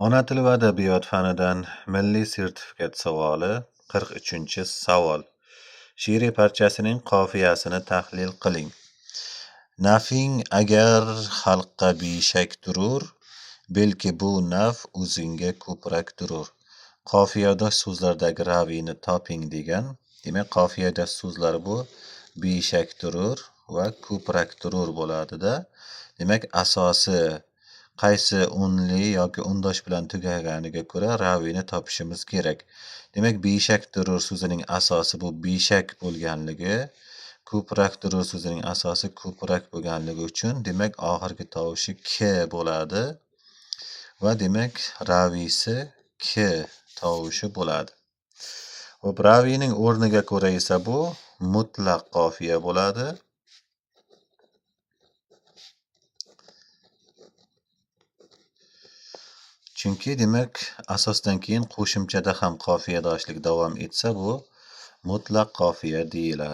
Ona tili va adabiyot fanidan milliy sertifikat savoli. 43-savol. She'riy parchasining qofiyasini tahlil qiling. Nafing agar xalqqa beshak durur, belki bu naf o'zingga ko'proq durur. Qofiyadosh so'zlardagi raviyni toping degan. Demak, qofiyadosh so'zlar bu beshak durur va ko'proq durur bo'ladida. Demak, asosi qaysi unli yoki undosh bilan tugaganiga ko'ra raviyni topishimiz kerak. Demak, beshak durur so'zining asosi bu beshak bo'lganligi, ko'proq durur so'zining asosi ko'proq bo'lganligi uchun demak oxirgi tovushi k bo'ladi va demak raviysi k tovushi bo'ladi. Xo'p, raviyning o'rniga ko'ra esa bu mutlaq qofiya bo'ladi. Chunki demak asosdan keyin qo'shimchada ham qofiyadoshlik davom etsa bu mutlaq qofiya deyiladi.